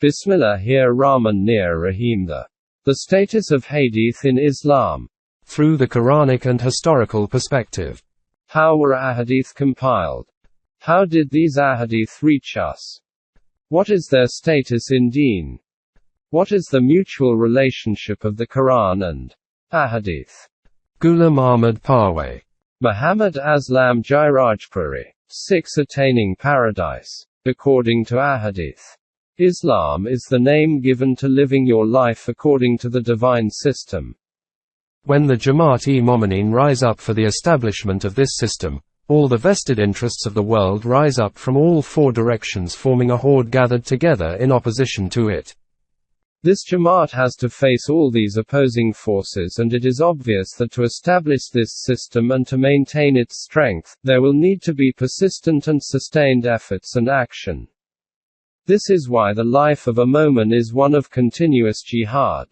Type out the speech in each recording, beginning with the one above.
Bismillahir-Rahman-Nir-Rahim. The status of Hadeeth in Islam. Through the Quranic and historical perspective. How were Ahadith compiled? How did these Ahadith reach us? What is their status in Deen? What is the mutual relationship of the Quran and Ahadith? Ghulam Ahmad Parwez. Muhammad Aslam Jairajpuri. 6. Attaining Paradise. According to Ahadith, Islam is the name given to living your life according to the divine system. When the Jamaat-e-Momineen rise up for the establishment of this system, all the vested interests of the world rise up from all four directions, forming a horde gathered together in opposition to it. This Jamaat has to face all these opposing forces, and it is obvious that to establish this system and to maintain its strength, there will need to be persistent and sustained efforts and action. This is why the life of a Momin is one of continuous jihad.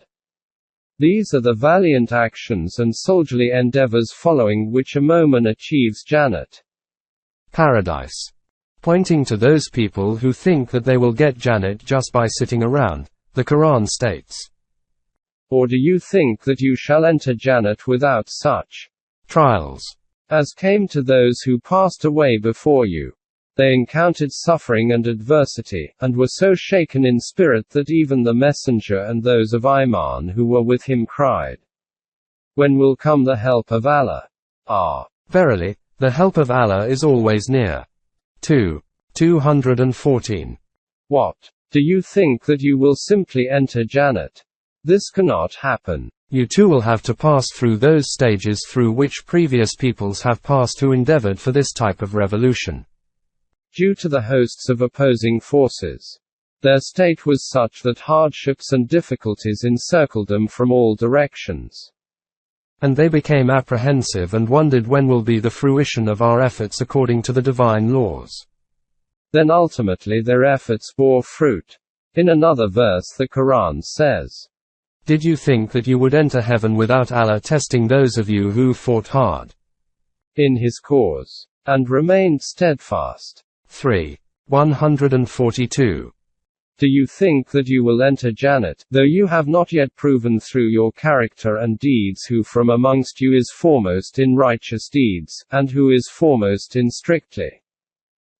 These are the valiant actions and soldierly endeavors following which a Momin achieves Jannat, Paradise. Pointing to those people who think that they will get Jannat just by sitting around, the Quran states, or do you think that you shall enter Jannat without such trials as came to those who passed away before you? They encountered suffering and adversity, and were so shaken in spirit that even the messenger and those of Iman who were with him cried, when will come the help of Allah? Verily, the help of Allah is always near. 214. What? Do you think that you will simply enter Jannat? This cannot happen. You too will have to pass through those stages through which previous peoples have passed who endeavored for this type of revolution. Due to the hosts of opposing forces, their state was such that hardships and difficulties encircled them from all directions. And they became apprehensive and wondered when will be the fruition of our efforts according to the divine laws. Then ultimately their efforts bore fruit. In another verse the Quran says, did you think that you would enter heaven without Allah testing those of you who fought hard in His cause, and remained steadfast? 142. Do you think that you will enter Jannat, though you have not yet proven through your character and deeds who from amongst you is foremost in righteous deeds, and who is foremost in strictly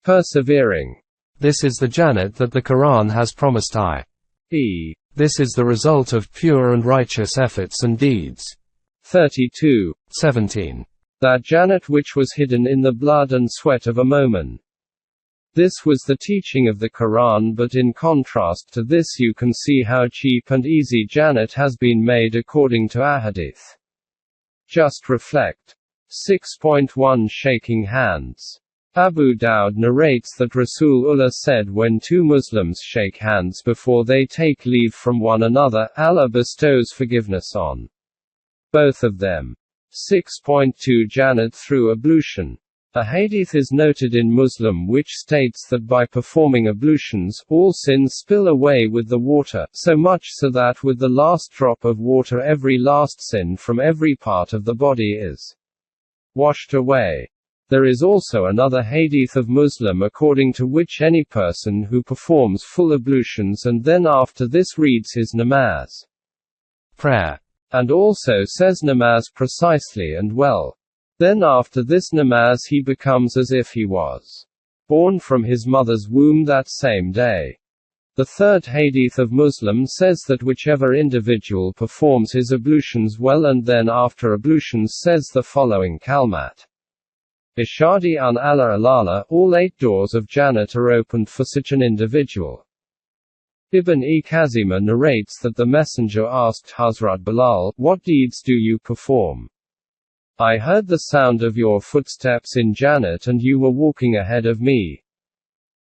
persevering? This is the Jannat that the Quran has promised i.e., this is the result of pure and righteous efforts and deeds. 17. That Jannat which was hidden in the blood and sweat of a Momin. This was the teaching of the Quran, but in contrast to this you can see how cheap and easy Jannat has been made according to Ahadith. Just reflect. 6.1 Shaking hands. Abu Dawud narrates that Rasulullah said when two Muslims shake hands before they take leave from one another, Allah bestows forgiveness on both of them. 6.2 Jannat through ablution. A hadith is noted in Muslim which states that by performing ablutions, all sins spill away with the water, so much so that with the last drop of water every last sin from every part of the body is washed away. There is also another hadith of Muslim according to which any person who performs full ablutions and then after this reads his namaz, prayer, and also says namaz precisely and well, then after this namaz he becomes as if he was born from his mother's womb that same day. The third hadith of Muslim says that whichever individual performs his ablutions well and then after ablutions says the following kalmat, Ishadi an Allah alala, all 8 doors of Jannat are opened for such an individual. Ibn-e-Kazima narrates that the messenger asked Hazrat Bilal, what deeds do you perform? I heard the sound of your footsteps in Jannat and you were walking ahead of me.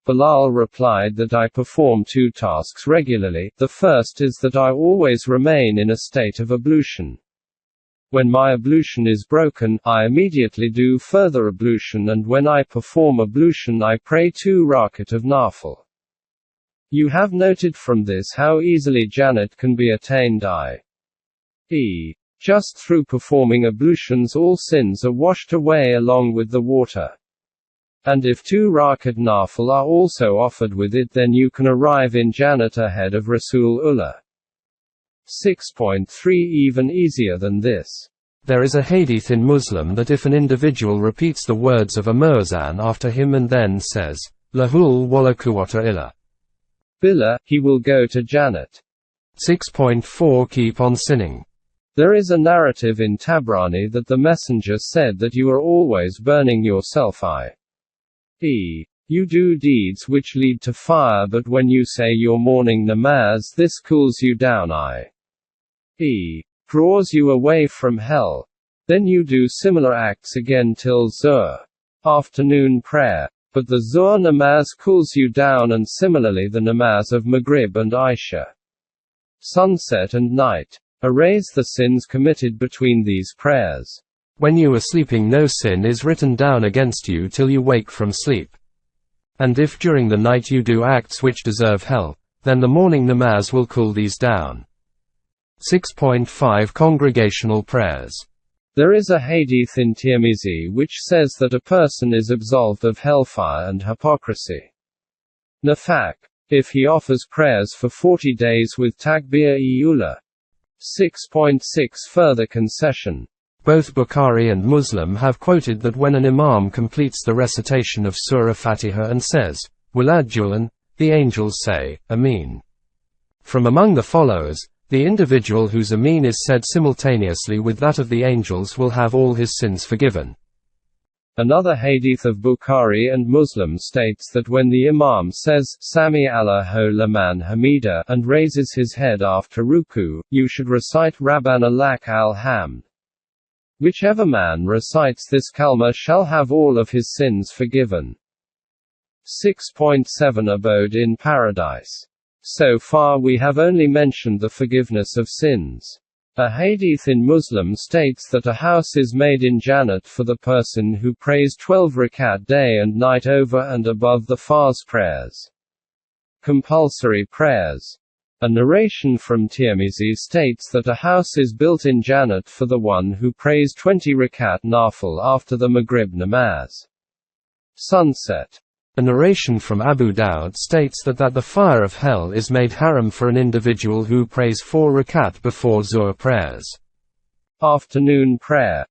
Bilal replied that I perform 2 tasks regularly. The first is that I always remain in a state of ablution. When my ablution is broken, I immediately do further ablution, and when I perform ablution I pray 2 rakat of nafil. You have noted from this how easily Jannat can be attained i.e., just through performing ablutions all sins are washed away along with the water. And if 2 rakat nafil are also offered with it, then you can arrive in Jannat ahead of Rasulullah. 6.3 Even easier than this. There is a hadith in Muslim that if an individual repeats the words of a muezzin after him and then says, Lahul wala quwwata illa billah, he will go to Jannat. 6.4 Keep on sinning. There is a narrative in Tabrani that the messenger said that you are always burning yourself, i.e., you do deeds which lead to fire, but when you say your morning namaz, this cools you down, i.e., draws you away from hell. Then you do similar acts again till Zuhr, afternoon prayer. But the Zuhr namaz cools you down, and similarly the namaz of Maghrib and Isha, sunset and night, erase the sins committed between these prayers. When you are sleeping, no sin is written down against you till you wake from sleep. And if during the night you do acts which deserve hell, then the morning namaz will cool these down. 6.5 Congregational prayers. There is a hadith in Tirmizi which says that a person is absolved of hellfire and hypocrisy. Nifaq, if he offers prayers for 40 days with takbir-e-ula. 6.6 Further concession. Both Bukhari and Muslim have quoted that when an imam completes the recitation of Surah Fatiha and says, Walajulan, the angels say, Ameen. From among the followers, the individual whose Ameen is said simultaneously with that of the angels will have all his sins forgiven. Another hadith of Bukhari and Muslim states that when the imam says, Sami Allahu liman hamida, and raises his head after ruku, you should recite Rabbana lak al-hamd. Whichever man recites this kalma shall have all of his sins forgiven. 6.7 Abode in Paradise. So far we have only mentioned the forgiveness of sins. A hadith in Muslim states that a house is made in Jannat for the person who prays 12 rakat day and night over and above the farz prayers. Compulsory prayers. A narration from Tirmizi states that a house is built in Jannat for the one who prays 20 rakat nafil after the Maghrib namaz. Sunset. A narration from Abu Dawud states that the fire of hell is made haram for an individual who prays 4 rakat before Zuhr prayers. Afternoon prayer.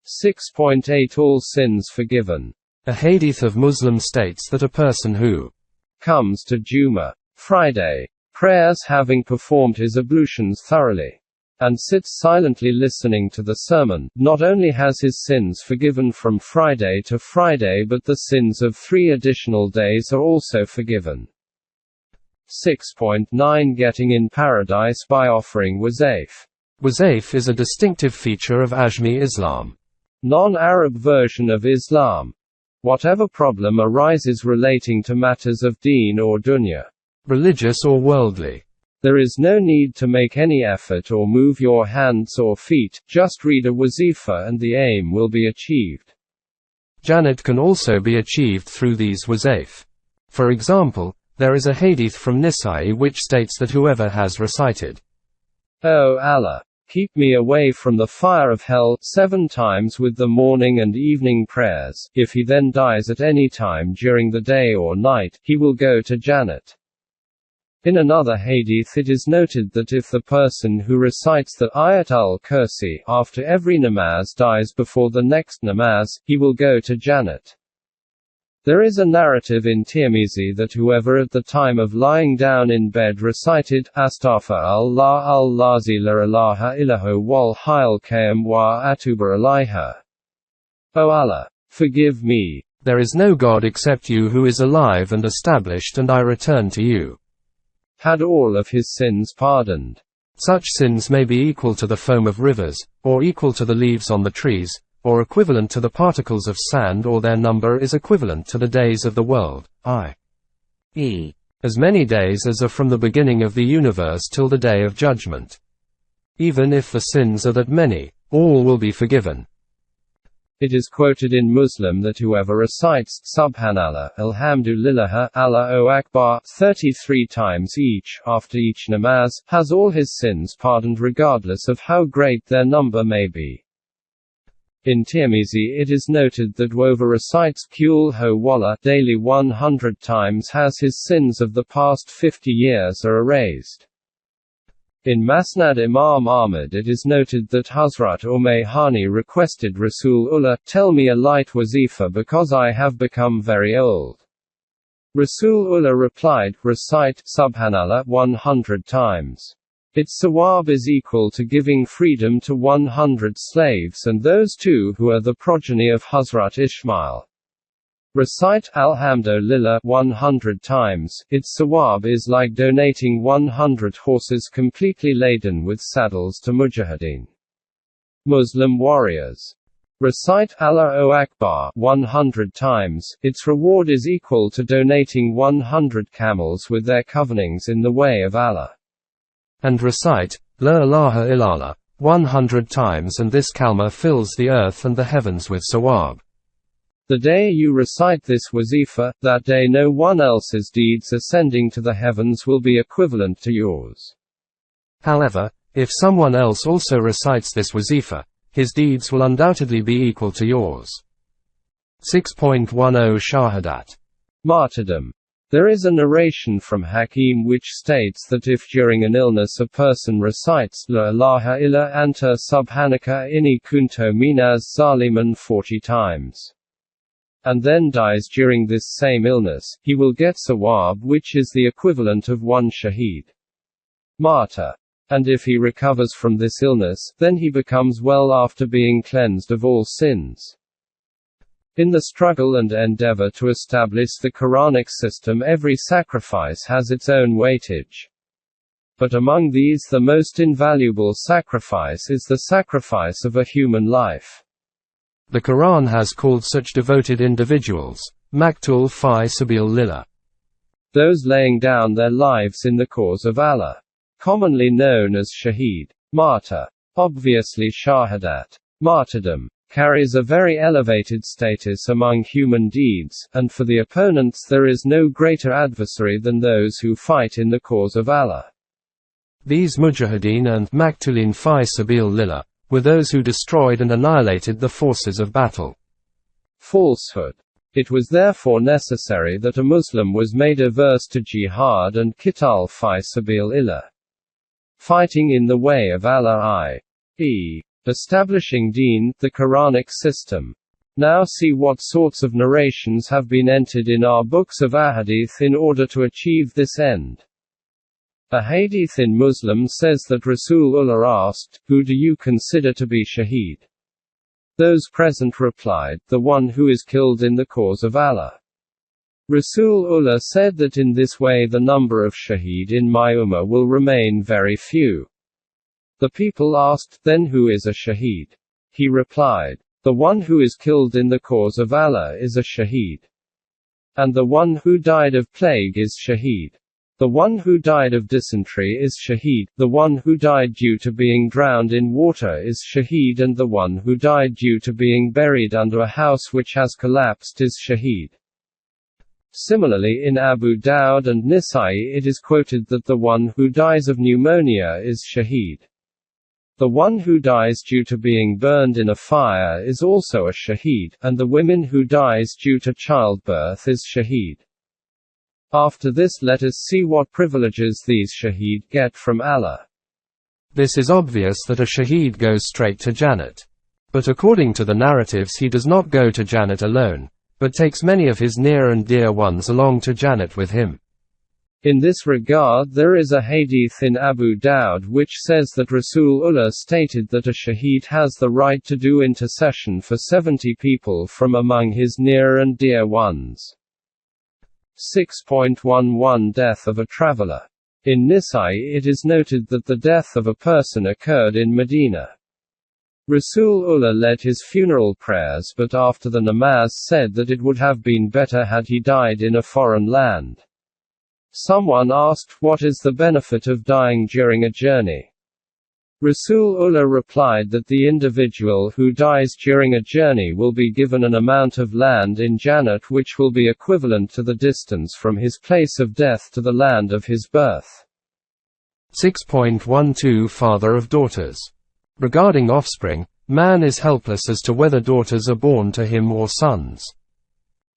6.8 All sins forgiven. A hadith of Muslim states that a person who comes to Juma, Friday, prayers having performed his ablutions thoroughly, and sits silently listening to the sermon, not only has his sins forgiven from Friday to Friday, but the sins of 3 additional days are also forgiven. 6.9 Getting in paradise by offering wazayf. Wazayf is a distinctive feature of Ajmi Islam, non-Arab version of Islam. Whatever problem arises relating to matters of deen or dunya, religious or worldly, there is no need to make any effort or move your hands or feet, just read a wazifa and the aim will be achieved. Jannat can also be achieved through these wazayf. For example, there is a hadith from Nisa'i which states that whoever has recited, O Allah, keep me away from the fire of hell, 7 times with the morning and evening prayers, if he then dies at any time during the day or night, he will go to Jannat. In another hadith it is noted that if the person who recites the Ayat al-Kursi after every namaz dies before the next namaz, he will go to Jannat. There is a narrative in Tirmizi that whoever at the time of lying down in bed recited, Astaghfir Allah al-Lazi la ilaha illahu wal hayal qayyum wa atubu ilayha. O Allah, forgive me. There is no God except you who is alive and established, and I return to you, had all of his sins pardoned. Such sins may be equal to the foam of rivers, or equal to the leaves on the trees, or equivalent to the particles of sand, or their number is equivalent to the days of the world, i.e., as many days as are from the beginning of the universe till the day of judgment. Even if the sins are that many, all will be forgiven. It is quoted in Muslim that whoever recites Subhanallah, Alhamdulillah, Allahu Akbar 33 times each, after each namaz, has all his sins pardoned regardless of how great their number may be. In Tirmizi it is noted that whoever recites Qul Hu Wallah daily 100 times has his sins of the past 50 years are erased. In Masnad Imam Ahmad it is noted that Hazrat Hani requested Rasulullah, "Tell me a light wazifa because I have become very old." Rasulullah replied, "Recite Subhanallah 100 times. Its sawab is equal to giving freedom to 100 slaves and those too who are the progeny of Hazrat Ishmael. Recite Alhamdulillah 100 times, its sawab is like donating 100 horses completely laden with saddles to Mujahideen, Muslim warriors. Recite Allahu Akbar 100 times, its reward is equal to donating 100 camels with their coverings in the way of Allah. And recite, La ilaha illallah, 100 times, and this kalma fills the earth and the heavens with sawab. The day you recite this wazifa, that day no one else's deeds ascending to the heavens will be equivalent to yours. However, if someone else also recites this wazifa, his deeds will undoubtedly be equal to yours. 6.10 Shahadat. Martyrdom. There is a narration from Hakim which states that if during an illness a person recites La ilaha illa anta subhanaka inni kuntu minaz zaliman 40 times, and then dies during this same illness, he will get sawab which is the equivalent of one shaheed, martyr. And if he recovers from this illness, then he becomes well after being cleansed of all sins. In the struggle and endeavor to establish the Quranic system, every sacrifice has its own weightage. But among these the most invaluable sacrifice is the sacrifice of a human life. The Quran has called such devoted individuals, Maktul fi sabil lillah, those laying down their lives in the cause of Allah, commonly known as shaheed, martyr. Obviously shahadat, martyrdom, carries a very elevated status among human deeds, and for the opponents there is no greater adversary than those who fight in the cause of Allah. These mujahideen and maktulin fi sabil lillah were those who destroyed and annihilated the forces of battle. Falsehood. It was therefore necessary that a Muslim was made averse to jihad and qital fi sabil illah, fighting in the way of Allah, i.e., establishing deen, the Quranic system. Now see what sorts of narrations have been entered in our books of Ahadith in order to achieve this end. A Hadith in Muslim says that Rasulullah asked, "Who do you consider to be shaheed?" Those present replied, "The one who is killed in the cause of Allah." Rasulullah said that in this way the number of shaheed in my ummah will remain very few. The people asked, "Then who is a shaheed?" He replied, "The one who is killed in the cause of Allah is a shaheed. And the one who died of plague is shaheed. The one who died of dysentery is shaheed, the one who died due to being drowned in water is shaheed, and the one who died due to being buried under a house which has collapsed is shaheed." Similarly in Abu Dawud and Nisa'i it is quoted that the one who dies of pneumonia is shaheed. The one who dies due to being burned in a fire is also a shaheed, and the woman who dies due to childbirth is shaheed. After this let us see what privileges these shaheed get from Allah. This is obvious that a shaheed goes straight to Jannat. But according to the narratives he does not go to Jannat alone, but takes many of his near and dear ones along to Jannat with him. In this regard there is a hadith in Abu Dawud which says that Rasulullah stated that a shaheed has the right to do intercession for 70 people from among his near and dear ones. 6.11 Death of a traveler. In Nisa'i it is noted that the death of a person occurred in Medina. Rasulullah led his funeral prayers but after the namaz said that it would have been better had he died in a foreign land. Someone asked, "What is the benefit of dying during a journey?" Rasulullah replied that the individual who dies during a journey will be given an amount of land in Jannat which will be equivalent to the distance from his place of death to the land of his birth. 6.12 Father of daughters. Regarding offspring, Man is helpless as to whether daughters are born to him or sons.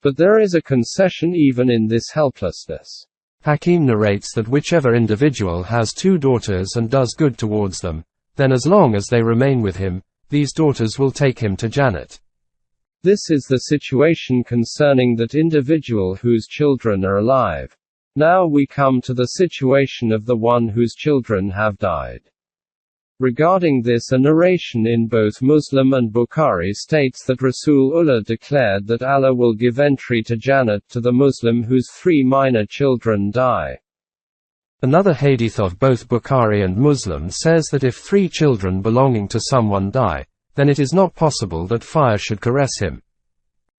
But there is a concession even in this helplessness. Hakim narrates that whichever individual has 2 daughters and does good towards them, then as long as they remain with him, these daughters will take him to Jannat. This is the situation concerning that individual whose children are alive. Now we come to the situation of the one whose children have died. Regarding this, a narration in both Muslim and Bukhari states that Rasulullah declared that Allah will give entry to Jannat to the Muslim whose 3 minor children die. Another hadith of both Bukhari and Muslim says that if 3 children belonging to someone die, then it is not possible that fire should caress him.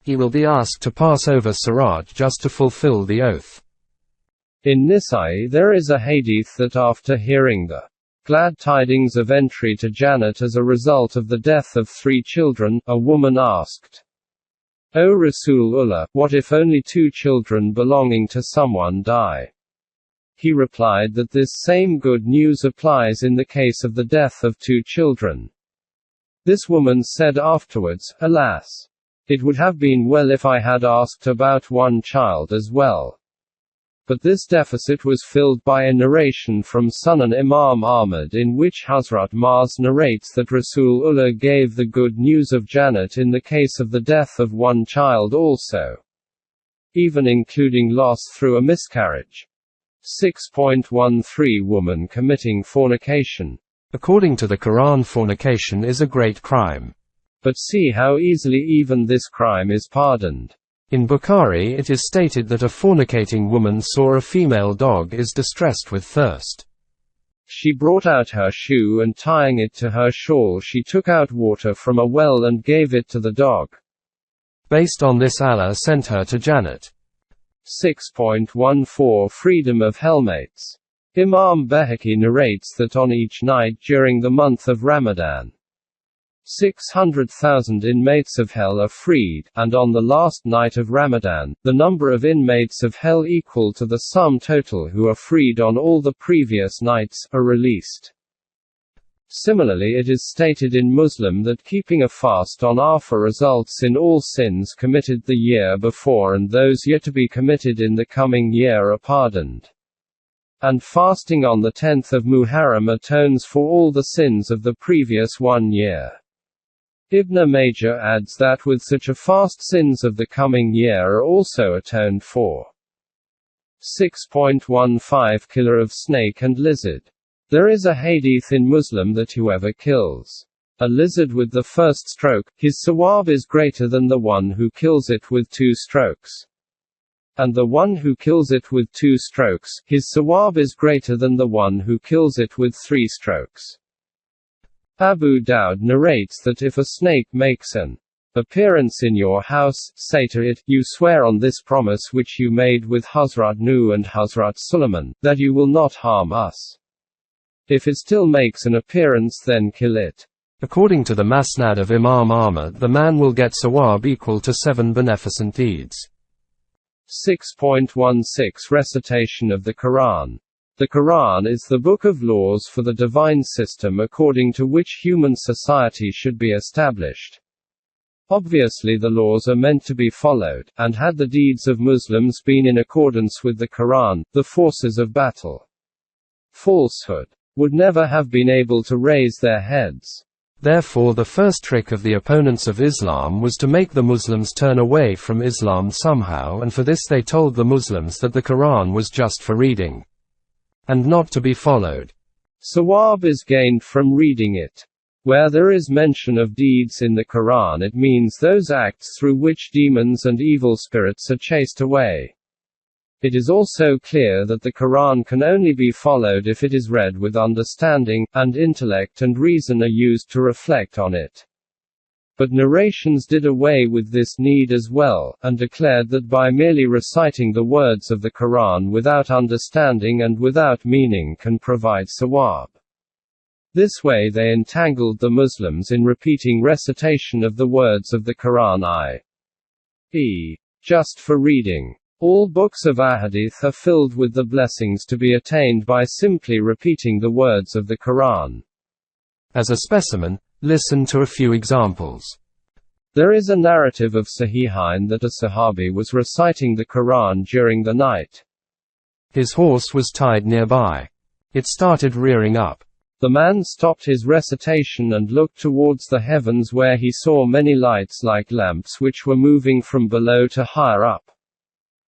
He will be asked to pass over Sirat just to fulfill the oath. In Nisa'i there is a hadith that after hearing the glad tidings of entry to Jannat as a result of the death of 3 children, a woman asked, "O Rasulullah, what if only 2 children belonging to someone die?" He replied that this same good news applies in the case of the death of 2 children. This woman said afterwards, "Alas! It would have been well if I had asked about 1 child as well." But this deficit was filled by a narration from Sunan Imam Ahmad in which Hazrat Maz narrates that Rasulullah gave the good news of Jannat in the case of the death of 1 child also, even including loss through a miscarriage. 6.13 Woman committing fornication. According to the Quran, fornication is a great crime. But see how easily even this crime is pardoned. In Bukhari it is stated that a fornicating woman saw a female dog is distressed with thirst. She brought out her shoe and tying it to her shawl she took out water from a well and gave it to the dog. Based on this, Allah sent her to Jannat. 6.14 Freedom of Hellmates. Imam Bayhaqi narrates that on each night during the month of Ramadan, 600,000 inmates of hell are freed, and on the last night of Ramadan, the number of inmates of hell equal to the sum total who are freed on all the previous nights, are released. Similarly, it is stated in Muslim that keeping a fast on Arafah results in all sins committed the year before and those yet to be committed in the coming year are pardoned. And fasting on the 10th of Muharram atones for all the sins of the previous 1 year. Ibn Majah adds that with such a fast sins of the coming year are also atoned for. 6.15 Killer of snake and lizard. There is a hadith in Muslim that whoever kills a lizard with the first stroke, his sawab is greater than the one who kills it with 2 strokes. And the one who kills it with 2 strokes, his sawab is greater than the one who kills it with 3 strokes. Abu Dawud narrates that if a snake makes an appearance in your house, say to it, "You swear on this promise which you made with Hazrat Nuh and Hazrat Sulaiman, that you will not harm us." If it still makes an appearance, then kill it. According to the Masnad of Imam Ahmad, the man will get sawab equal to 7 beneficent deeds. 6.16 Recitation of the Quran. The Quran is the book of laws for the divine system according to which human society should be established. Obviously the laws are meant to be followed, and had the deeds of Muslims been in accordance with the Quran, the forces of battle, falsehood, would never have been able to raise their heads. Therefore the first trick of the opponents of Islam was to make the Muslims turn away from Islam somehow, and for this they told the Muslims that the Quran was just for reading, and not to be followed. Sawab is gained from reading it. Where there is mention of deeds in the Quran, it means those acts through which demons and evil spirits are chased away. It is also clear that the Quran can only be followed if it is read with understanding, and intellect and reason are used to reflect on it. But narrations did away with this need as well, and declared that by merely reciting the words of the Quran without understanding and without meaning can provide sawab. This way they entangled the Muslims in repeating recitation of the words of the Quran, i.e., just for reading. All books of Hadeeth are filled with the blessings to be attained by simply repeating the words of the Quran. As a specimen, Listen to a few examples. There is a narrative of Sahihain that a Sahabi was reciting the Quran during the night. His horse was tied nearby. It started rearing up. The man stopped his recitation and looked towards the heavens, where he saw many lights like lamps which were moving from below to higher up.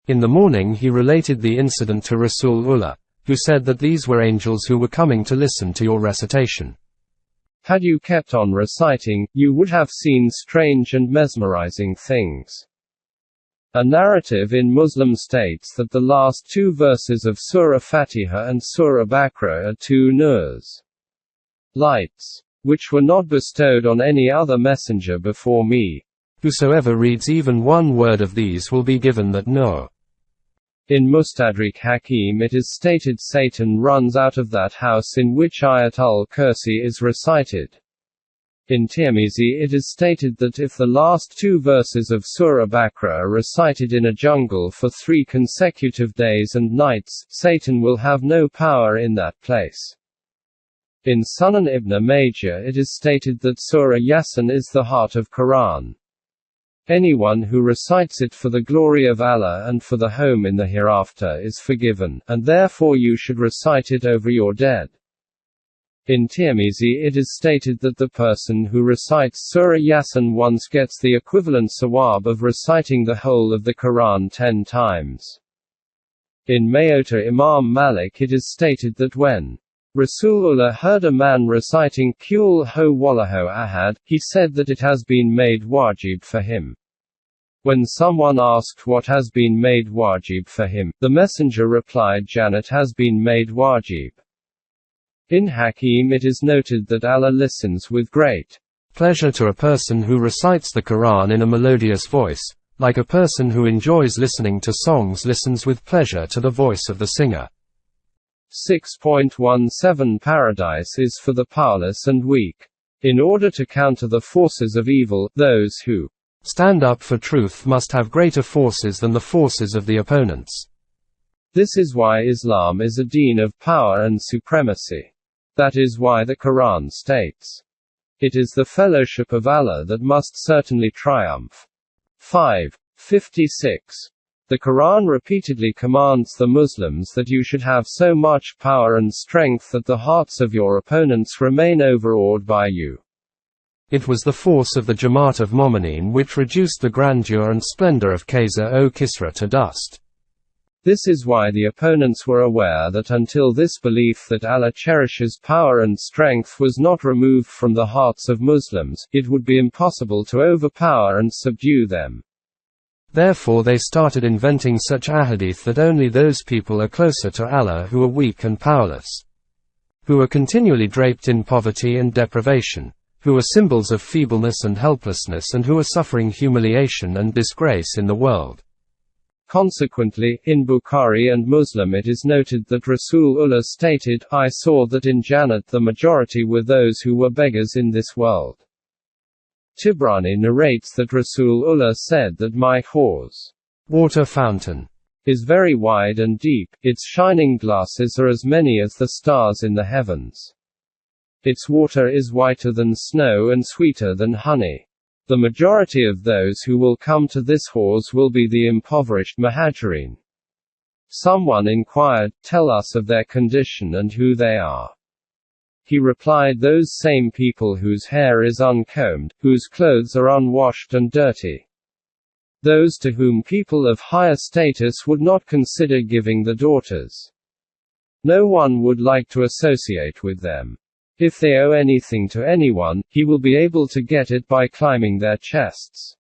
In the morning he related the incident to Rasulullah, who said that these were angels who were coming to listen to your recitation. Had you kept on reciting, you would have seen strange and mesmerizing things. A narrative in Muslim states that the last two verses of Surah Fatiha and Surah Baqarah are two nurs, lights, which were not bestowed on any other messenger before me. Whosoever reads even one word of these will be given that nur. In Mustadrik Hakim it is stated Satan runs out of that house in which Ayat al-Kursi is recited. In Tirmizi it is stated that if the last two verses of Surah Baqarah are recited in a jungle for 3 consecutive days and nights, Satan will have no power in that place. In Sunan ibn Majah it is stated that Surah Yasin is the heart of Quran. Anyone who recites it for the glory of Allah and for the home in the hereafter is forgiven, and therefore you should recite it over your dead. In Tirmizi it is stated that the person who recites Surah Yasin once gets the equivalent sawab of reciting the whole of the Quran 10 times. In Mayota Imam Malik it is stated that when Rasulullah heard a man reciting Qul ho wallahu ahad, he said that it has been made wajib for him. When someone asked what has been made wajib for him, the messenger replied, Jannat has been made wajib. In Hakim it is noted that Allah listens with great pleasure to a person who recites the Quran in a melodious voice, like a person who enjoys listening to songs listens with pleasure to the voice of the singer. 6.17 Paradise is for the powerless and weak. In order to counter the forces of evil, those who stand up for truth must have greater forces than the forces of the opponents. This is why Islam is a deen of power and supremacy. That is why the Quran states, it is the fellowship of Allah that must certainly triumph. 5:56. The Quran repeatedly commands the Muslims that you should have so much power and strength that the hearts of your opponents remain overawed by you. It was the force of the Jamaat of Momineen which reduced the grandeur and splendor of Qaisar o Kisra to dust. This is why the opponents were aware that until this belief that Allah cherishes power and strength was not removed from the hearts of Muslims, it would be impossible to overpower and subdue them. Therefore they started inventing such ahadith that only those people are closer to Allah who are weak and powerless, who are continually draped in poverty and deprivation, who are symbols of feebleness and helplessness, and who are suffering humiliation and disgrace in the world. Consequently, in Bukhari and Muslim it is noted that Rasulullah stated, I saw that in Jannat the majority were those who were beggars in this world. Tibrani narrates that Rasulullah said that my horse water fountain is very wide and deep, its shining glasses are as many as the stars in the heavens. Its water is whiter than snow and sweeter than honey. The majority of those who will come to this horse will be the impoverished Muhajirin. Someone inquired, tell us of their condition and who they are. He replied, those same people whose hair is uncombed, whose clothes are unwashed and dirty. Those to whom people of higher status would not consider giving the daughters. No one would like to associate with them. If they owe anything to anyone, he will be able to get it by climbing their chests.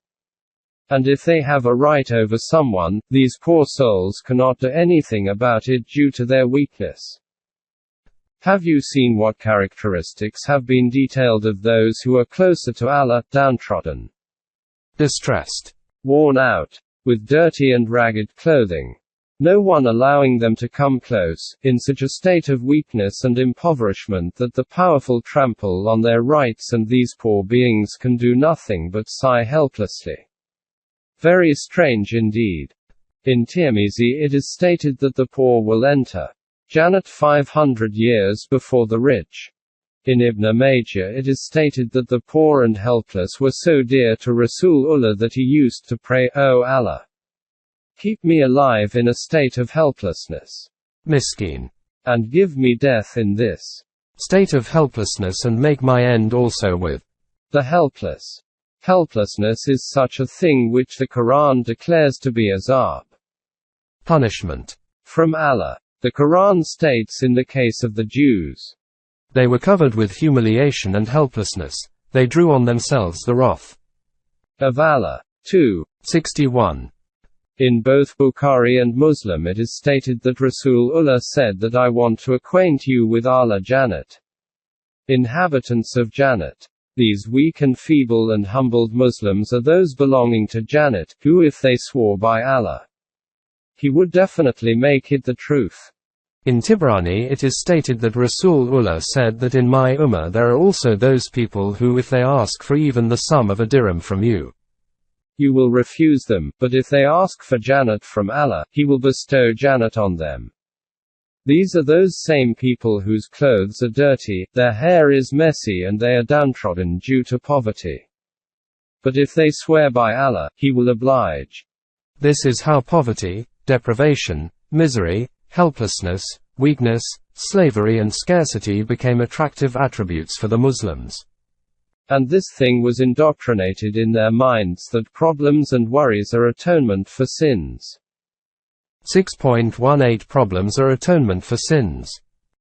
And if they have a right over someone, these poor souls cannot do anything about it due to their weakness. Have you seen what characteristics have been detailed of those who are closer to Allah, downtrodden, distressed, worn out, with dirty and ragged clothing? No one allowing them to come close, in such a state of weakness and impoverishment that the powerful trample on their rights, and these poor beings can do nothing but sigh helplessly. Very strange indeed. In Tirmizi it is stated that the poor will enter Jannat 500 years before the rich. In Ibn Majah it is stated that the poor and helpless were so dear to Rasulullah that he used to pray, "O Allah, keep me alive in a state of helplessness, Miskin. and give me death in this State of helplessness, and make my end also with the helpless." Helplessness is such a thing which the Quran declares to be azab, punishment from Allah. The Quran states in the case of the Jews, they were covered with humiliation and helplessness, they drew on themselves the wrath of Allah. 2:61. In both Bukhari and Muslim it is stated that Rasulullah said that I want to acquaint you with Ahla Jannat, inhabitants of Jannat. These weak and feeble and humbled Muslims are those belonging to Jannat, who if they swore by Allah, He would definitely make it the truth. In Tibrani it is stated that Rasulullah said that in my ummah there are also those people who if they ask for even the sum of a dirham from you, you will refuse them, but if they ask for Jannat from Allah, He will bestow Jannat on them. These are those same people whose clothes are dirty, their hair is messy and they are downtrodden due to poverty. But if they swear by Allah, He will oblige. This is how poverty, deprivation, misery, helplessness, weakness, slavery and scarcity became attractive attributes for the Muslims. And this thing was indoctrinated in their minds that problems and worries are atonement for sins. 6.18 Problems are atonement for sins.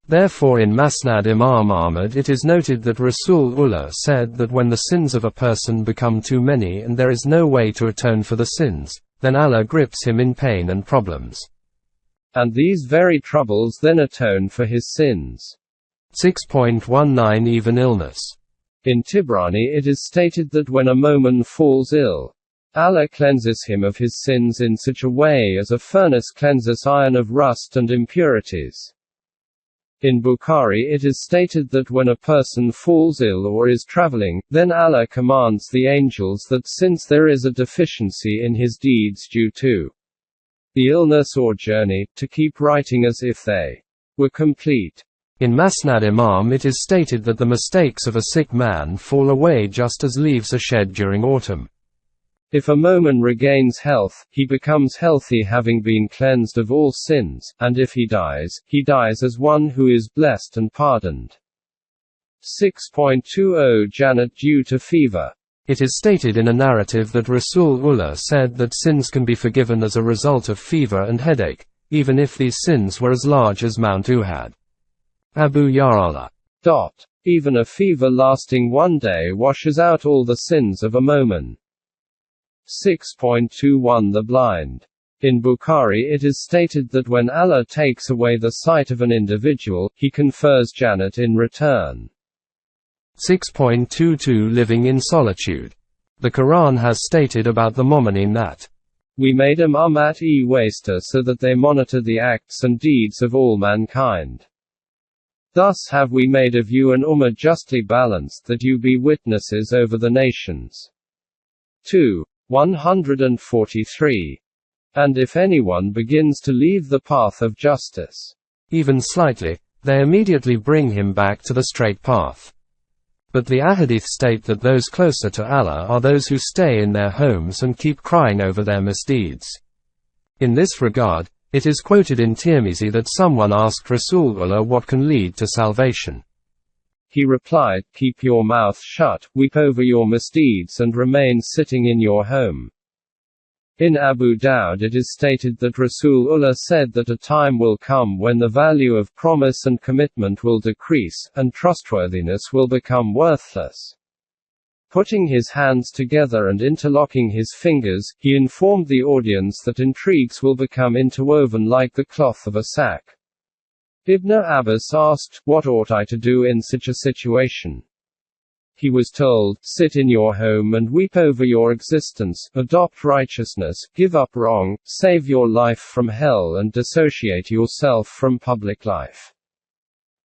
Therefore in Masnad Imam Ahmad it is noted that Rasulullah said that when the sins of a person become too many and there is no way to atone for the sins, then Allah grips him in pain and problems. And these very troubles then atone for his sins. 6.19 Even illness. In Tibrani it is stated that when a mu'min falls ill, Allah cleanses him of his sins in such a way as a furnace cleanses iron of rust and impurities. In Bukhari it is stated that when a person falls ill or is traveling, then Allah commands the angels that since there is a deficiency in his deeds due to the illness or journey, to keep writing as if they were complete. In Masnad Imam it is stated that the mistakes of a sick man fall away just as leaves are shed during autumn. If a mu'min regains health, he becomes healthy having been cleansed of all sins, and if he dies as one who is blessed and pardoned. 6.20 Jannat due to fever. It is stated in a narrative that Rasulullah said that sins can be forgiven as a result of fever and headache, even if these sins were as large as Mount Uhud. Abu Ya'ala. Even a fever lasting one day washes out all the sins of a mu'min. 6.21 The blind. In Bukhari it is stated that when Allah takes away the sight of an individual, He confers Jannat in return. 6.22 Living in solitude. The Quran has stated about the mu'minin that we made them ummat-e-waster so that they monitor the acts and deeds of all mankind. Thus have we made of you an ummah justly balanced that you be witnesses over the nations. 143. And if anyone begins to leave the path of justice, even slightly, they immediately bring him back to the straight path. But the Hadeeth state that those closer to Allah are those who stay in their homes and keep crying over their misdeeds. In this regard, it is quoted in Tirmizi that someone asked Rasulullah what can lead to salvation. He replied, keep your mouth shut, weep over your misdeeds and remain sitting in your home. In Abu Dawud it is stated that Rasulullah said that a time will come when the value of promise and commitment will decrease, and trustworthiness will become worthless. Putting his hands together and interlocking his fingers, he informed the audience that intrigues will become interwoven like the cloth of a sack. Ibn Abbas asked, what ought I to do in such a situation? He was told, sit in your home and weep over your existence, adopt righteousness, give up wrong, save your life from hell and dissociate yourself from public life.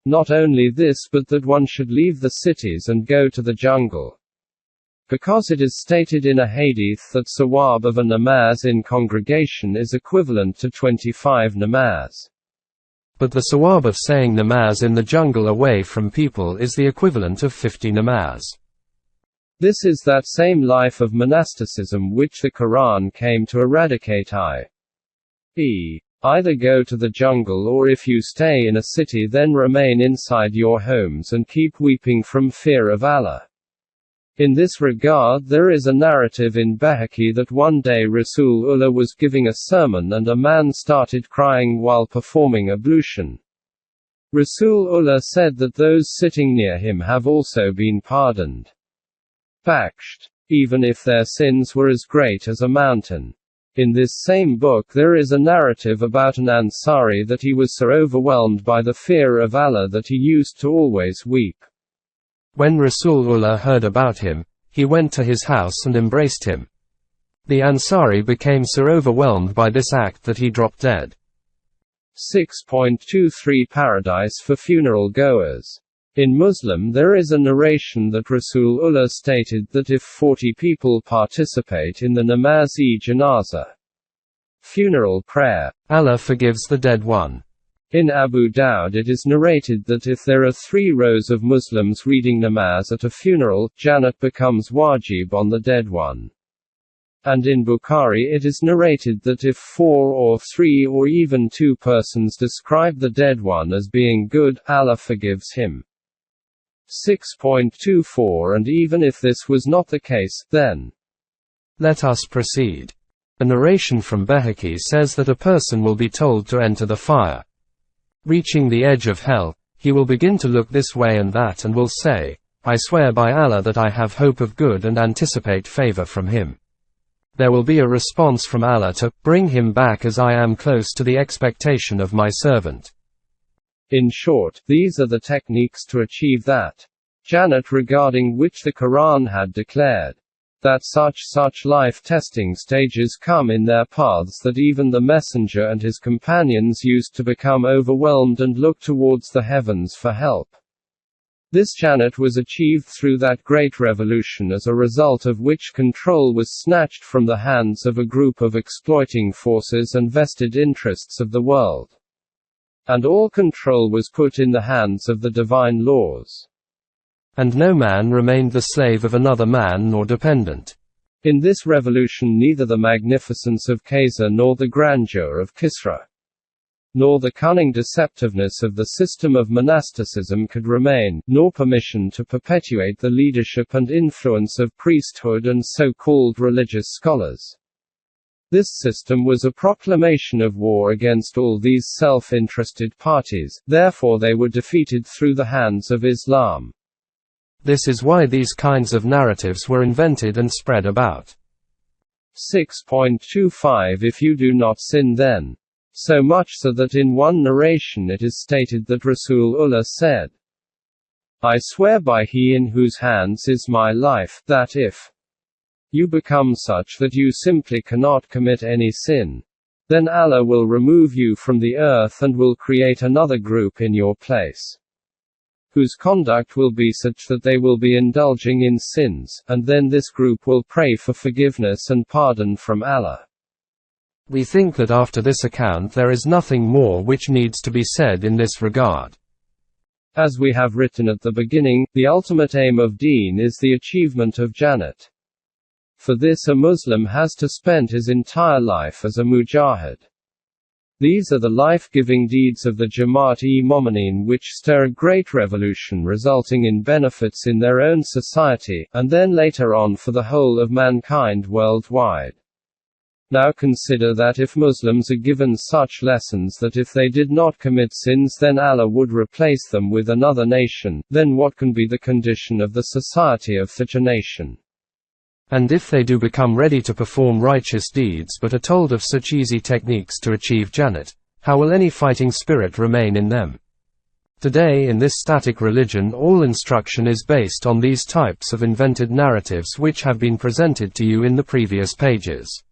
Not only this but that one should leave the cities and go to the jungle. Because it is stated in a hadith that sawab of a namaz in congregation is equivalent to 25 namaz. but the sawab of saying namaz in the jungle away from people is the equivalent of 50 namaz. This is that same life of monasticism which the Quran came to eradicate, i.e., either go to the jungle, or if you stay in a city then remain inside your homes and keep weeping from fear of Allah. In this regard there is a narrative in Bayhaqi that one day Rasulullah was giving a sermon and a man started crying while performing ablution. Rasulullah said that those sitting near him have also been pardoned, bakshed, even if their sins were as great as a mountain. In this same book there is a narrative about an Ansari that he was so overwhelmed by the fear of Allah that he used to always weep. When Rasulullah heard about him, he went to his house and embraced him. The Ansari became so overwhelmed by this act that he dropped dead. 6.23 Paradise for funeral goers. In Muslim there is a narration that Rasulullah stated that if 40 people participate in the namaz-e-janazah, funeral prayer, Allah forgives the dead one. In Abu Dawud it is narrated that if there are 3 rows of Muslims reading namaz at a funeral, Jannat becomes wajib on the dead one. And in Bukhari it is narrated that if 4 or 3 or even 2 persons describe the dead one as being good, Allah forgives him. 6.24 And even if this was not the case, then let us proceed. A narration from Bayhaqi says that a person will be told to enter the fire. Reaching the edge of hell, he will begin to look this way and that and will say, I swear by Allah that I have hope of good and anticipate favor from him. There will be a response from Allah to bring him back, as I am close to the expectation of my servant. In short, these are the techniques to achieve that Jannat regarding which the Quran had declared that such life testing stages come in their paths that even the Messenger and his companions used to become overwhelmed and look towards the heavens for help. This Jannat was achieved through that great revolution, as a result of which control was snatched from the hands of a group of exploiting forces and vested interests of the world, and all control was put in the hands of the divine laws. And no man remained the slave of another man nor dependent. In this revolution neither the magnificence of Qaisar nor the grandeur of Kisra, nor the cunning deceptiveness of the system of monasticism could remain, nor permission to perpetuate the leadership and influence of priesthood and so-called religious scholars. This system was a proclamation of war against all these self-interested parties, therefore they were defeated through the hands of Islam. This is why these kinds of narratives were invented and spread about. 6.25 If you do not sin then. So much so that in one narration it is stated that Rasulullah said, I swear by he in whose hands is my life, that if you become such that you simply cannot commit any sin, then Allah will remove you from the earth and will create another group in your place, whose conduct will be such that they will be indulging in sins, and then this group will pray for forgiveness and pardon from Allah. We think that after this account there is nothing more which needs to be said in this regard. As we have written at the beginning, the ultimate aim of Deen is the achievement of Jannat. For this a Muslim has to spend his entire life as a mujahid. These are the life-giving deeds of the Jamaat-e-Momineen which stir a great revolution resulting in benefits in their own society, and then later on for the whole of mankind worldwide. Now consider that if Muslims are given such lessons that if they did not commit sins then Allah would replace them with another nation, then what can be the condition of the society of such a nation? And if they do become ready to perform righteous deeds but are told of such easy techniques to achieve Jannat, how will any fighting spirit remain in them? Today in this static religion all instruction is based on these types of invented narratives which have been presented to you in the previous pages.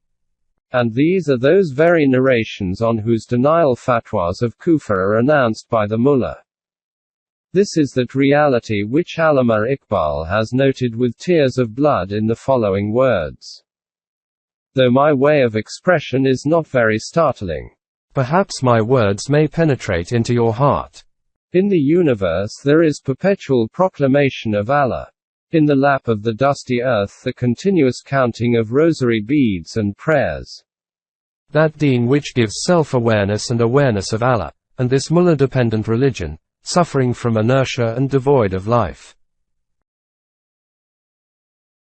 And these are those very narrations on whose denial fatwas of kufr are announced by the mullah. This is that reality which Allama Iqbal has noted with tears of blood in the following words. Though my way of expression is not very startling, Perhaps my words may penetrate into your heart. In the universe there is perpetual proclamation of Allah. In the lap of the dusty earth the continuous counting of rosary beads and prayers. That deen which gives self-awareness and awareness of Allah, and this mullah-dependent religion, suffering from inertia and devoid of life.